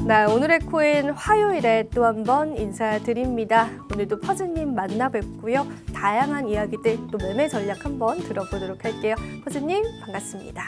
네, 오늘의 코인 화요일에 또 한 번 인사드립니다. 오늘도 퍼즈님 만나 뵙고요. 다양한 이야기들 또 매매 전략 한번 들어보도록 할게요. 퍼즈님 반갑습니다.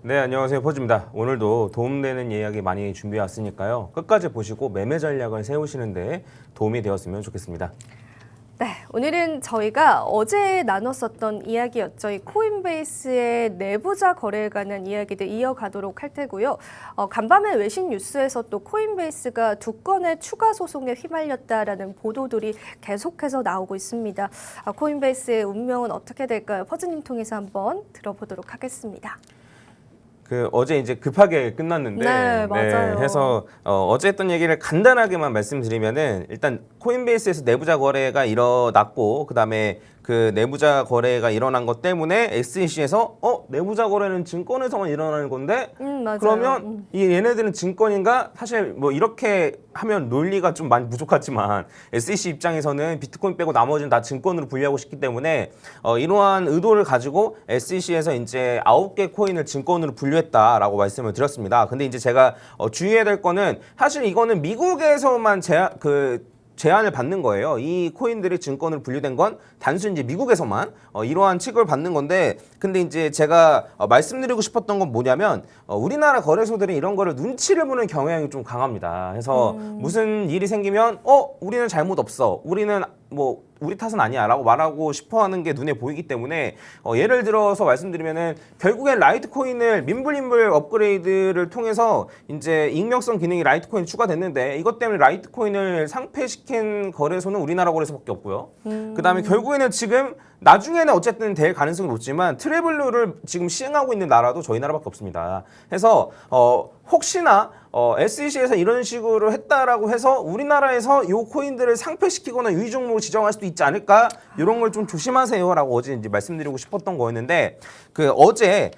네, 안녕하세요. 퍼즈입니다. 오늘도 도움되는 이야기 많이 준비해 왔으니까요. 끝까지 보시고 매매 전략을 세우시는데 도움이 되었으면 좋겠습니다. 네, 오늘은 저희가 어제 나눴었던 이야기였죠. 이 코인베이스의 내부자 거래에 관한 이야기들 이어가도록 할 테고요. 간밤에 외신 뉴스에서 또 코인베이스가 2건의 추가 소송에 휘말렸다라는 보도들이 계속해서 나오고 있습니다. 코인베이스의 운명은 어떻게 될까요? 퍼즈님 통해서 한번 들어보도록 하겠습니다. 어제 이제 급하게 끝났는데 네, 맞아요. 해서 어제 했던 얘기를 간단하게만 말씀드리면은 일단 코인베이스에서 내부자 거래가 일어났고 그다음에 그 내부자 거래가 일어난 것 때문에 SEC에서 내부자 거래는 증권에서만 일어나는 건데 맞아요. 그러면 이 얘네들은 증권인가? 사실 뭐 이렇게 하면 논리가 좀 많이 부족하지만 SEC 입장에서는 비트코인 빼고 나머지는 다 증권으로 분류하고 싶기 때문에 이러한 의도를 가지고 SEC에서 이제 9개 코인을 증권으로 분류했다라고 말씀을 드렸습니다. 근데 이제 제가 주의해야 될 거는 사실 이거는 미국에서만 제한을 받는 거예요. 이 코인들이 증권으로 분류된 건 단순히 이제 미국에서만 이러한 취급을 받는 건데, 근데 이제 제가 말씀드리고 싶었던 건 뭐냐면 우리나라 거래소들이 이런 거를 눈치를 보는 경향이 좀 강합니다. 그래서 무슨 일이 생기면 우리는 잘못 없어, 우리는 뭐 우리 탓은 아니야 라고 말하고 싶어하는 게 눈에 보이기 때문에 예를 들어서 말씀드리면은 결국엔 라이트코인을 민불인불 업그레이드를 통해서 이제 익명성 기능이 라이트코인 추가됐는데 이것 때문에 라이트코인을 상폐시킨 거래소는 우리나라 거래소밖에 없고요. 그다음에 결국에는 지금 나중에는 어쨌든 될 가능성이 높지만 트래블러를 지금 시행하고 있는 나라도 저희 나라밖에 없습니다. 그래서 혹시나 SEC에서 이런 식으로 했다라고 해서 우리나라에서 이 코인들을 상폐시키거나 유의 종목을 지정할 수도 있지 않을까? 이런 걸 좀 조심하세요라고 어제 이제 말씀드리고 싶었던 거였는데 어제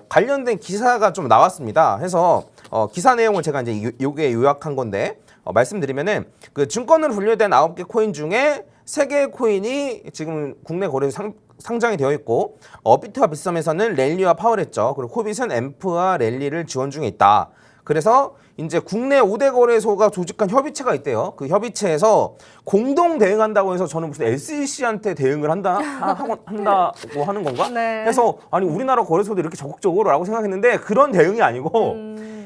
관련된 기사가 좀 나왔습니다. 해서 기사 내용을 제가 이제 요게 요약한 건데 말씀드리면은 증권으로 분류된 9개 코인 중에 3개의 코인이 지금 국내 거래소 상장이 되어 있고 업비트와 빗썸에서는 랠리와 파워랬죠. 그리고 코빗은 앰프와 랠리를 지원 중에 있다. 그래서 이제 국내 5대 거래소가 조직한 협의체가 있대요. 그 협의체에서 공동 대응한다고 해서 저는 무슨 SEC한테 대응을 한다고 하는 건가? 네. 해서 아니 우리나라 거래소도 이렇게 적극적으로라고 생각했는데 그런 대응이 아니고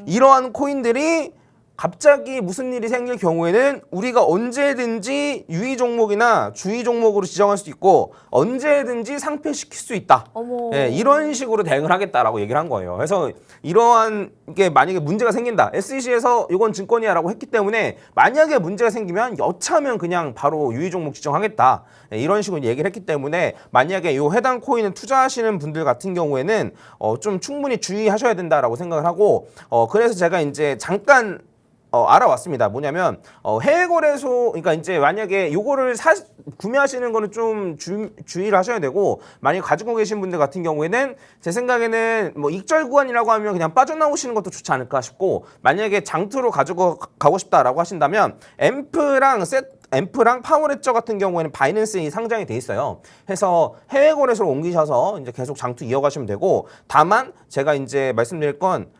이러한 코인들이 갑자기 무슨 일이 생길 경우에는 우리가 언제든지 유의 종목이나 주의 종목으로 지정할 수 있고 언제든지 상폐시킬 수 있다. 네, 이런 식으로 대응을 하겠다라고 얘기를 한 거예요. 그래서 이러한 게 만약에 문제가 생긴다. SEC에서 이건 증권이야라고 했기 때문에 만약에 문제가 생기면 여차하면 그냥 바로 유의 종목 지정하겠다. 네, 이런 식으로 얘기를 했기 때문에 만약에 이 해당 코인을 투자하시는 분들 같은 경우에는 좀 충분히 주의하셔야 된다라고 생각을 하고 그래서 제가 이제 잠깐 알아왔습니다. 뭐냐면 해외 거래소, 그러니까 이제 만약에 요거를 구매하시는 거는 좀 주의를 하셔야 되고, 만약에 가지고 계신 분들 같은 경우에는 제 생각에는 뭐 익절 구간이라고 하면 그냥 빠져나오시는 것도 좋지 않을까 싶고, 만약에 장투로 가지고 가고 싶다라고 하신다면 앰프랑 파워레저 같은 경우에는 바이낸스에 상장이 돼 있어요. 해서 해외 거래소로 옮기셔서 이제 계속 장투 이어가시면 되고, 다만 제가 이제 말씀드릴 건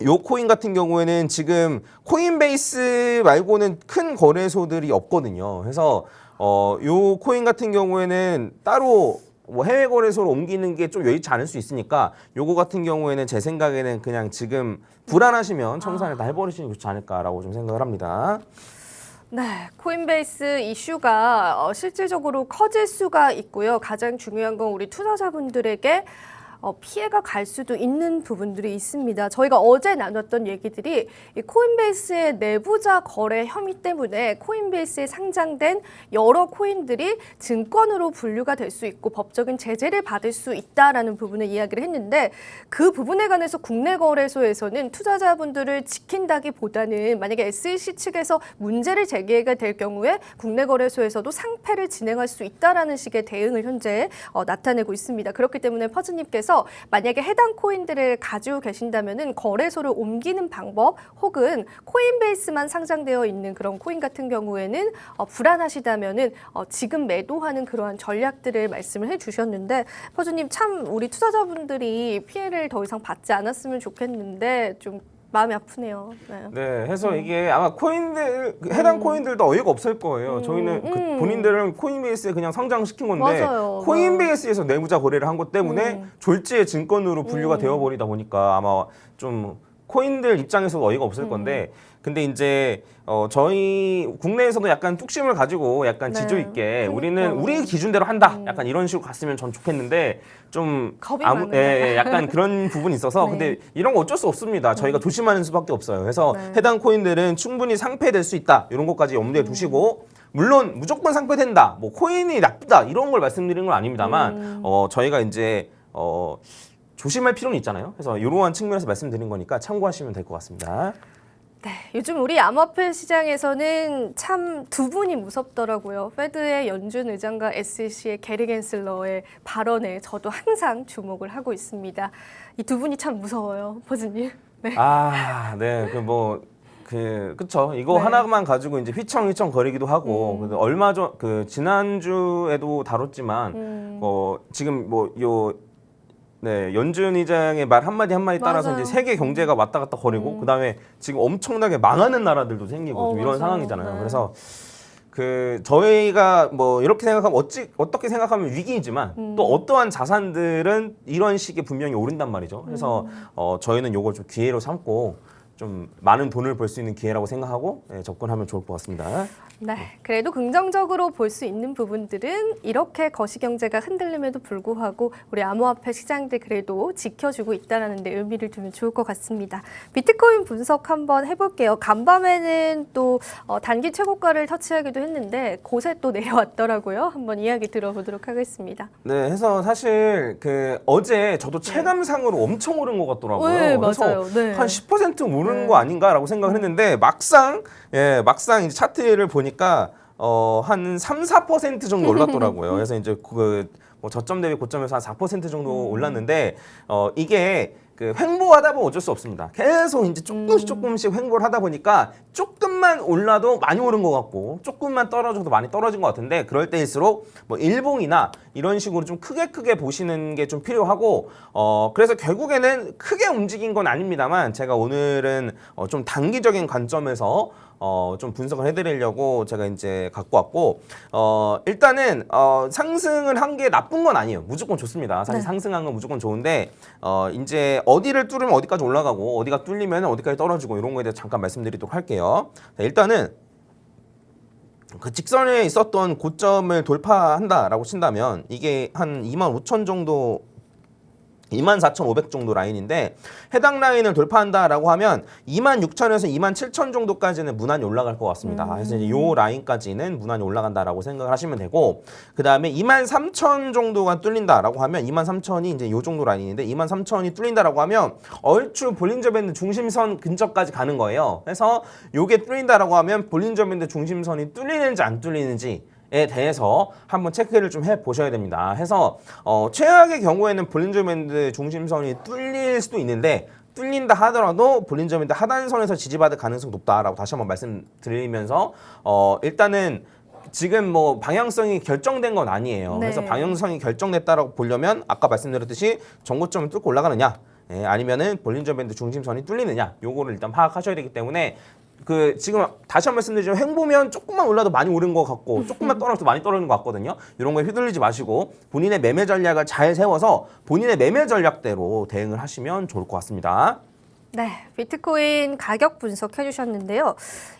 요 코인 같은 경우에는 지금 코인베이스 말고는 큰 거래소들이 없거든요. 그래서 요 코인 같은 경우에는 따로 뭐 해외 거래소로 옮기는 게 좀 여의치 않을 수 있으니까 요거 같은 경우에는 제 생각에는 그냥 지금 불안하시면 청산을 다 해버리시는 게 좋지 않을까라고 좀 생각을 합니다. 네, 코인베이스 이슈가 실질적으로 커질 수가 있고요. 가장 중요한 건 우리 투자자분들에게 피해가 갈 수도 있는 부분들이 있습니다. 저희가 어제 나눴던 얘기들이 이 코인베이스의 내부자 거래 혐의 때문에 코인베이스에 상장된 여러 코인들이 증권으로 분류가 될 수 있고 법적인 제재를 받을 수 있다라는 부분을 이야기를 했는데, 그 부분에 관해서 국내 거래소에서는 투자자분들을 지킨다기보다는 만약에 SEC 측에서 문제를 제기가 될 경우에 국내 거래소에서도 상패를 진행할 수 있다라는 식의 대응을 현재 나타내고 있습니다. 그렇기 때문에 퍼즈님께서 그래서 만약에 해당 코인들을 가지고 계신다면은 거래소를 옮기는 방법 혹은 코인베이스만 상장되어 있는 그런 코인 같은 경우에는 불안하시다면은 지금 매도하는 그러한 전략들을 말씀을 해주셨는데 퍼주님 참 우리 투자자분들이 피해를 더 이상 받지 않았으면 좋겠는데 좀 마음이 아프네요. 네. 네, 해서 이게 아마 코인들 해당 코인들도 어이가 없을 거예요. 저희는 그 본인들은 코인베이스에 그냥 상장시킨 건데 맞아요. 코인베이스에서 내부자 거래를 한 것 때문에 졸지의 증권으로 분류가 되어버리다 보니까 아마 좀 코인들 입장에서도 어이가 없을 건데 근데 이제 저희 국내에서도 약간 뚝심을 가지고 약간 네. 지조 있게 우리는 그러니까요. 우리 기준대로 한다. 약간 이런 식으로 갔으면 전 좋겠는데 좀 겁이 많은데. 예, 약간 그런 부분이 있어서 네. 근데 이런 거 어쩔 수 없습니다. 저희가 조심하는 수밖에 없어요. 그래서 네. 해당 코인들은 충분히 상폐될 수 있다. 이런 것까지 염두에 두시고 물론 무조건 상폐된다. 뭐 코인이 나쁘다. 이런 걸 말씀드리는 건 아닙니다만 저희가 이제 조심할 필요는 있잖아요. 그래서 이러한 측면에서 말씀드린 거니까 참고하시면 될 것 같습니다. 네, 요즘 우리 암호화폐 시장에서는 참 두 분이 무섭더라고요. 페드의 연준 의장과 SEC의 게리 겐슬러의 발언에 저도 항상 주목을 하고 있습니다. 이 두 분이 참 무서워요, 버즈님. 네. 네, 그쵸. 이거 네. 하나만 가지고 이제 휘청휘청 거리기도 하고, 얼마 전, 지난주에도 다뤘지만, 지금 네, 연준 의장의 말 한마디 한마디 따라서 맞아요. 이제 세계 경제가 왔다 갔다 거리고, 그다음에 지금 엄청나게 망하는 나라들도 생기고, 좀 이런 맞아요. 상황이잖아요. 네. 그래서 저희가 이렇게 생각하면 어떻게 생각하면 위기이지만 또 어떠한 자산들은 이런 식의 분명히 오른단 말이죠. 그래서 저희는 요걸 좀 기회로 삼고 좀 많은 돈을 벌 수 있는 기회라고 생각하고 접근하면 좋을 것 같습니다. 네, 그래도 긍정적으로 볼 수 있는 부분들은 이렇게 거시경제가 흔들림에도 불구하고 우리 암호화폐 시장들 그래도 지켜주고 있다는 데 의미를 두면 좋을 것 같습니다. 비트코인 분석 한번 해볼게요. 간밤에는 또 단기 최고가를 터치하기도 했는데 곳에 또 내려왔더라고요. 한번 이야기 들어보도록 하겠습니다. 네, 해서 사실 어제 저도 체감상으로 엄청 오른 것 같더라고요. 네, 그래서 맞아요. 네. 한 10% 오른 네. 거 아닌가라고 생각을 했는데 막상 이제 차트를 보니까 한 3, 4% 정도 올랐더라고요. 그래서 이제 저점 대비 고점에서 한 4% 정도 올랐는데 이게 횡보하다 보면 어쩔 수 없습니다. 계속 이제 조금씩 횡보를 하다 보니까 조금만 올라도 많이 오른 것 같고 조금만 떨어져도 많이 떨어진 것 같은데 그럴 때일수록 일봉이나 이런 식으로 좀 크게 보시는 게 좀 필요하고 그래서 결국에는 크게 움직인 건 아닙니다만 제가 오늘은 좀 단기적인 관점에서 좀 분석을 해드리려고 제가 이제 갖고 왔고 일단은 상승을 한 게 나쁜 건 아니에요. 무조건 좋습니다. 사실 네. 상승한 건 무조건 좋은데 이제 어디를 뚫으면 어디까지 올라가고 어디가 뚫리면 어디까지 떨어지고 이런 거에 대해서 잠깐 말씀드리도록 할게요. 자, 일단은 그 직선에 있었던 고점을 돌파한다라고 친다면 이게 한 25,000 정도 24,500 정도 라인인데 해당 라인을 돌파한다라고 하면 26,000에서 27,000 정도까지는 무난히 올라갈 것 같습니다. 그래서 이제 이 라인까지는 무난히 올라간다라고 생각을 하시면 되고 그 다음에 23,000 정도가 뚫린다라고 하면 23,000이 이제 이 정도 라인인데 23,000이 뚫린다라고 하면 얼추 볼린저 밴드 중심선 근처까지 가는 거예요. 그래서 이게 뚫린다라고 하면 볼린저 밴드 중심선이 뚫리는지 안 뚫리는지 에 대해서 한번 체크를 좀 해보셔야 됩니다. 해서 최악의 경우에는 볼린저 밴드 중심선이 뚫릴 수도 있는데 뚫린다 하더라도 볼린저 밴드 하단선에서 지지받을 가능성이 높다라고 다시 한번 말씀드리면서 일단은 지금 방향성이 결정된 건 아니에요. 네. 그래서 방향성이 결정됐다라고 보려면 아까 말씀드렸듯이 전고점을 뚫고 올라가느냐 아니면은 볼린저 밴드 중심선이 뚫리느냐 요거를 일단 파악하셔야 되기 때문에 지금 다시 한 번 말씀드리지만 횡보면 조금만 올라도 많이 오른 것 같고 조금만 떨어져도 많이 떨어지는 것 같거든요. 이런 거에 휘둘리지 마시고 본인의 매매 전략을 잘 세워서 본인의 매매 전략대로 대응을 하시면 좋을 것 같습니다. 네, 비트코인 가격 분석해 주셨는데요.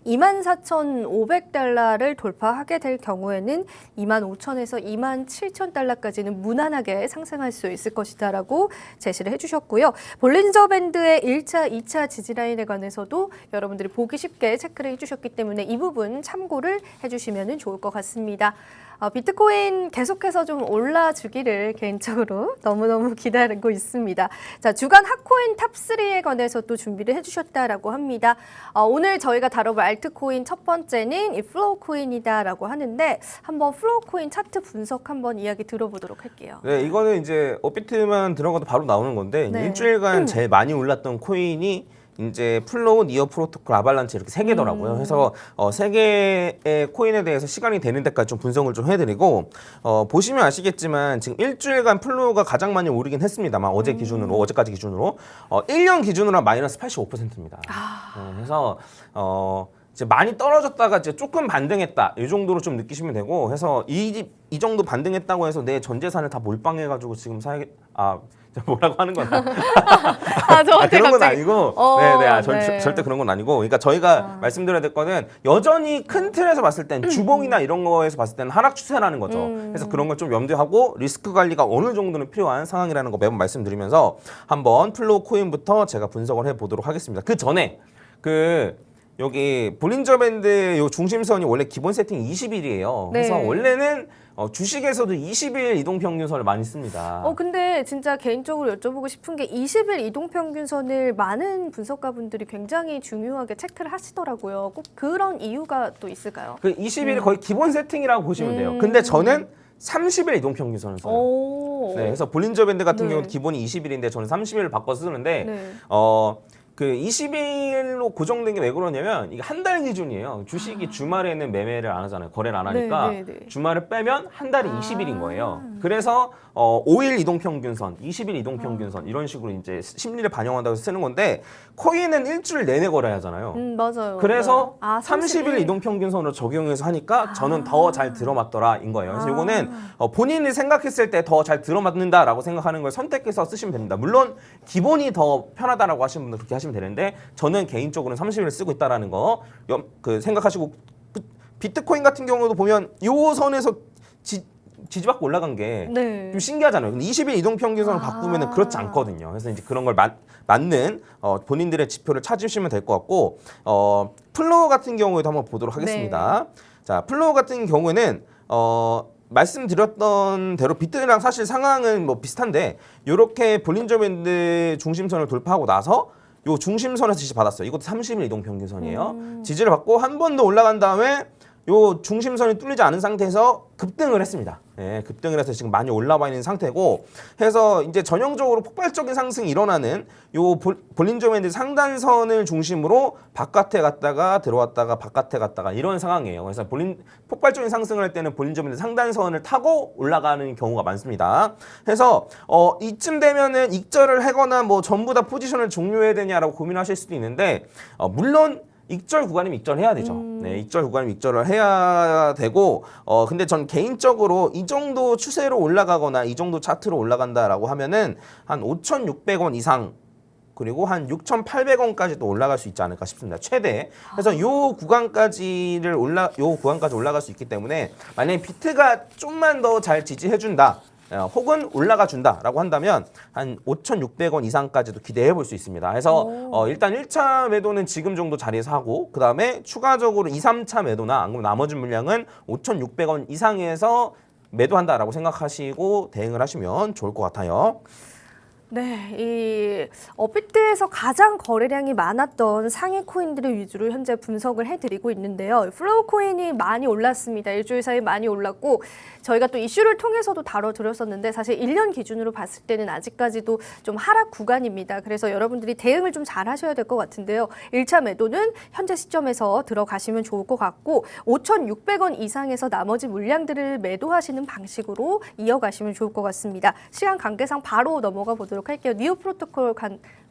24,500달러를 돌파하게 될 경우에는 25,000에서 27,000달러까지는 무난하게 상승할 수 있을 것이다라고 제시를 해주셨고요. 볼린저 밴드의 1차, 2차 지지라인에 관해서도 여러분들이 보기 쉽게 체크를 해주셨기 때문에 이 부분 참고를 해주시면 좋을 것 같습니다. 비트코인 계속해서 좀 올라주기를 개인적으로 너무너무 기다리고 있습니다. 자, 주간 핫코인 탑3에 관해서 또 준비를 해주셨다라고 합니다. 오늘 저희가 다뤄볼 알트코인 첫 번째는 이 플로우코인이다라고 하는데 한번 플로우코인 차트 분석 한번 이야기 들어보도록 할게요. 네, 이거는 이제 업비트만 들어가도 바로 나오는 건데 네. 일주일간 제일 많이 올랐던 코인이 이제 플로우, 니어 프로토콜, 아발란치 이렇게 세 개더라고요. 그래서 세 개의 코인에 대해서 시간이 되는 데까지 좀 분석을 좀 해드리고 보시면 아시겠지만 지금 일주일간 플로우가 가장 많이 오르긴 했습니다만 어제 기준으로 어제까지 기준으로 1년 기준으로 마이너스 85%입니다. 그래서 이제 많이 떨어졌다가 이제 조금 반등했다 이 정도로 좀 느끼시면 되고 해서 이 정도 반등했다고 해서 내 전 재산을 다 몰빵해가지고 지금 뭐라고 하는 거나 저한테 그런 건 갑자기. 아니고 네. 절대 그런 건 아니고 그러니까 저희가 말씀드려야 될 거는 여전히 큰 틀에서 봤을 땐 주봉이나 이런 거에서 봤을 때는 하락 추세라는 거죠. 그래서 그런 걸 좀 염두하고 리스크 관리가 어느 정도는 필요한 상황이라는 거 매번 말씀드리면서 한번 플로우 코인부터 제가 분석을 해보도록 하겠습니다. 그 전에 여기 볼린저 밴드 요 중심선이 원래 기본 세팅 20일이에요. 그래서 네. 원래는 주식에서도 20일 이동평균선을 많이 씁니다. 근데 진짜 개인적으로 여쭤보고 싶은 게 20일 이동평균선을 많은 분석가분들이 굉장히 중요하게 체크를 하시더라고요. 꼭 그런 이유가 또 있을까요? 그 20일이 거의 기본 세팅이라고 보시면 돼요. 근데 저는 30일 이동평균선을 써요. 네, 그래서 볼린저 밴드 같은 네. 경우는 기본이 20일인데 저는 30일을 바꿔서 쓰는데 네. 그 20일로 고정된 게 왜 그러냐면 이게 한 달 기준이에요. 주식이 주말에는 매매를 안 하잖아요. 거래를 안 하니까 네. 주말을 빼면 한 달이 20일인 거예요. 그래서 5일 이동평균선, 20일 이동평균선 이런 식으로 이제 심리를 반영한다고 해서 쓰는 건데 코인은 일주일 내내 거래야 하잖아요. 맞아요. 그래서 네. 30일 이동평균선으로 적용해서 하니까 저는 더 잘 들어맞더라인 거예요. 그래서 이거는 본인이 생각했을 때 더 잘 들어맞는다라고 생각하는 걸 선택해서 쓰시면 됩니다. 물론 기본이 더 편하다라고 하시는 분들 그렇게 하시면 되는데 저는 개인적으로는 30일을 쓰고 있다라는 거 생각하시고 비트코인 같은 경우도 보면 요 선에서 지지받고 올라간 게 네. 좀 신기하잖아요. 근데 20일 이동평균선을 바꾸면은 그렇지 않거든요. 그래서 이제 그런 걸 맞는 본인들의 지표를 찾으시면 될 것 같고 플로우 같은 경우에도 한번 보도록 하겠습니다. 자, 플로우 같은 경우에는 말씀드렸던 대로 비트랑 사실 상황은 뭐 비슷한데 이렇게 볼린저 밴드 중심선을 돌파하고 나서 요 중심선에서 지지받았어요. 이것도 30일 이동평균선이에요. 지지를 받고 한 번 더 올라간 다음에 요 중심선이 뚫리지 않은 상태에서 급등을 했습니다. 네, 급등을 해서 지금 많이 올라와 있는 상태고 해서 이제 전형적으로 폭발적인 상승이 일어나는 요 볼린저 밴드 상단선을 중심으로 바깥에 갔다가 들어왔다가 바깥에 갔다가 이런 상황이에요. 그래서 폭발적인 상승을 할 때는 볼린저 밴드 상단선을 타고 올라가는 경우가 많습니다. 그래서 이쯤 되면은 익절을 하거나 뭐 전부 다 포지션을 종료해야 되냐라고 고민하실 수도 있는데 물론 익절 구간이면 익절해야 되죠. 네, 익절 구간이면 익절을 해야 되고 근데 전 개인적으로 이 정도 추세로 올라가거나 이 정도 차트로 올라간다라고 하면은 한 5,600원 이상 그리고 한 6,800원까지도 올라갈 수 있지 않을까 싶습니다. 최대. 그래서 요 구간까지 올라갈 수 있기 때문에 만약에 비트가 좀만 더 잘 지지해 준다. 혹은 올라가 준다라고 한다면 한 5,600원 이상까지도 기대해 볼 수 있습니다. 그래서 일단 1차 매도는 지금 정도 자리에서 하고 그 다음에 추가적으로 2, 3차 매도나 아니면 나머지 물량은 5,600원 이상에서 매도한다라고 생각하시고 대응을 하시면 좋을 것 같아요. 네, 이 업비트에서 가장 거래량이 많았던 상위 코인들을 위주로 현재 분석을 해드리고 있는데요. 플로우 코인이 많이 올랐습니다. 일주일 사이 많이 올랐고 저희가 또 이슈를 통해서도 다뤄드렸었는데 사실 1년 기준으로 봤을 때는 아직까지도 좀 하락 구간입니다. 그래서 여러분들이 대응을 좀 잘 하셔야 될 것 같은데요. 1차 매도는 현재 시점에서 들어가시면 좋을 것 같고 5,600원 이상에서 나머지 물량들을 매도하시는 방식으로 이어가시면 좋을 것 같습니다. 시간 관계상 바로 넘어가 보도록 할게요. 니오 프로토콜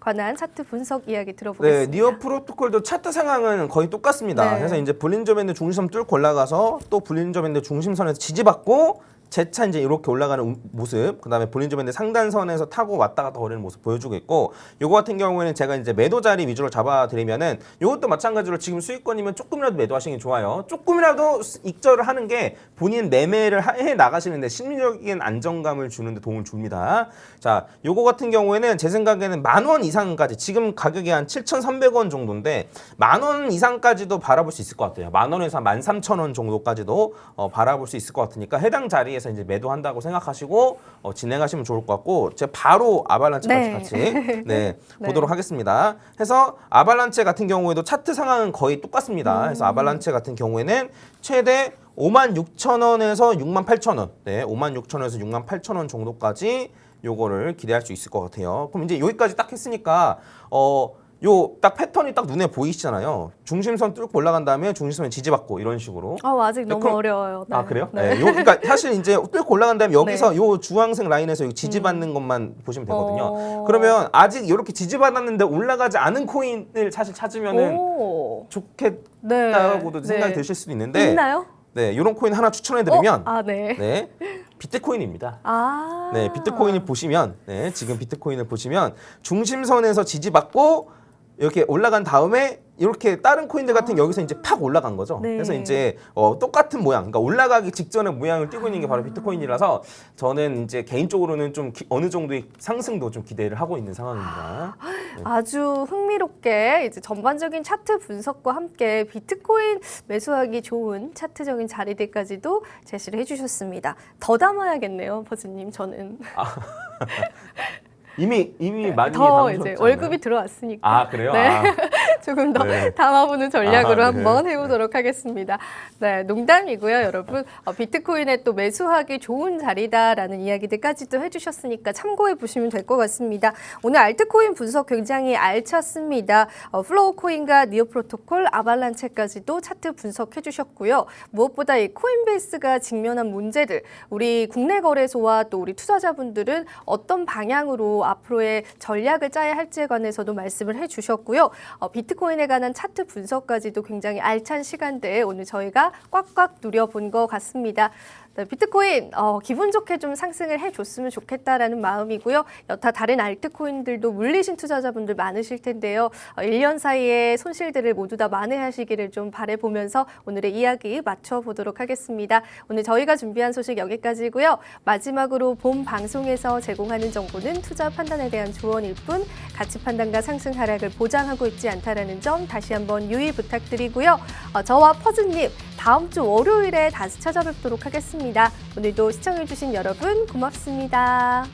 관한 차트 분석 이야기 들어보겠습니다. 네, 니오 프로토콜도 차트 상황은 거의 똑같습니다. 네. 그래서 이제 볼린저 밴드 중심선 뚫고 올라가서 또 볼린저 밴드 중심선에서 지지받고 제 차 이제 이렇게 올라가는 모습, 그다음에 볼린저 밴드 상단선에서 타고 왔다 갔다 거리는 모습 보여주고 있고, 요거 같은 경우에는 제가 이제 매도 자리 위주로 잡아드리면은 요것도 마찬가지로 지금 수익권이면 조금이라도 매도하시는 게 좋아요. 조금이라도 익절을 하는 게 본인 매매를 해 나가시는데 심리적인 안정감을 주는데 도움을 줍니다. 자, 요거 같은 경우에는 제 생각에는 10,000원 이상까지, 지금 가격이 한 7,300원 정도인데 10,000원 이상까지도 바라볼 수 있을 것 같아요. 10,000원에서 한 13,000원 정도까지도 바라볼 수 있을 것 같으니까 해당 자리에서 이제 매도한다고 생각하시고 진행하시면 좋을 것 같고, 제가 바로 아발란체까지 같이 보도록 하겠습니다. 해서 아발란체 같은 경우에도 차트 상황은 거의 똑같습니다. 그래서 아발란체 같은 경우에는 최대 56,000원에서 68,000원, 56,000원에서 68,000원 정도까지 요거를 기대할 수 있을 것 같아요. 그럼 이제 여기까지 딱 했으니까 요 딱 패턴이 딱 눈에 보이시잖아요. 중심선 뚫고 올라간 다음에 중심선에 지지받고 이런 식으로. 아직 너무 어려워요. 네. 아, 그래요? 네. 그러니까 사실 이제 뚫고 올라간 다음에 여기서 요 주황색 라인에서 여기 지지받는 것만 보시면 되거든요. 그러면 아직 이렇게 지지받았는데 올라가지 않은 코인을 사실 찾으면은 좋겠다고도 생각이 드실 수도 있는데. 있나요? 네, 이런 코인 하나 추천해드리면 네. 비트코인입니다. 네, 비트코인을 보시면, 지금 비트코인을 보시면 중심선에서 지지받고 이렇게 올라간 다음에 이렇게 다른 코인들 같은 여기서 이제 팍 올라간 거죠. 네. 그래서 이제 똑같은 모양, 그러니까 올라가기 직전의 모양을 띄고 있는 게 바로 비트코인이라서 저는 이제 개인적으로는 좀 어느 정도의 상승도 좀 기대를 하고 있는 상황입니다. 아주 흥미롭게 이제 전반적인 차트 분석과 함께 비트코인 매수하기 좋은 차트적인 자리들까지도 제시를 해주셨습니다. 더 담아야겠네요, 버즈님. 저는 이미 많이 더 이제 담으셨잖아요. 월급이 들어왔으니까. 아, 그래요? 네. 조금 더 담아보는 전략으로 네. 한번 해보도록 하겠습니다. 네, 농담이고요, 여러분. 비트코인에 또 매수하기 좋은 자리다라는 이야기들까지도 해주셨으니까 참고해 보시면 될 것 같습니다. 오늘 알트코인 분석 굉장히 알찼습니다. 플로우 코인과 니오 프로토콜, 아발란체까지도 차트 분석해 주셨고요. 무엇보다 이 코인베이스가 직면한 문제들, 우리 국내 거래소와 또 우리 투자자분들은 어떤 방향으로 앞으로의 전략을 짜야 할지에 관해서도 말씀을 해주셨고요. 비트코인에 관한 차트 분석까지도 굉장히 알찬 시간대 오늘 저희가 꽉꽉 누려본 것 같습니다. 네, 비트코인 기분 좋게 좀 상승을 해줬으면 좋겠다라는 마음이고요. 여타 다른 알트코인들도 물리신 투자자분들 많으실 텐데요. 1년 사이에 손실들을 모두 다 만회하시기를 좀 바라보면서 오늘의 이야기 맞춰보도록 하겠습니다. 오늘 저희가 준비한 소식 여기까지고요. 마지막으로 본 방송에서 제공하는 정보는 투자 판단에 대한 조언일 뿐 가치 판단과 상승 하락을 보장하고 있지 않다라는 점 다시 한번 유의 부탁드리고요. 저와 퍼즈님 다음 주 월요일에 다시 찾아뵙도록 하겠습니다. 오늘도 시청해주신 여러분 고맙습니다.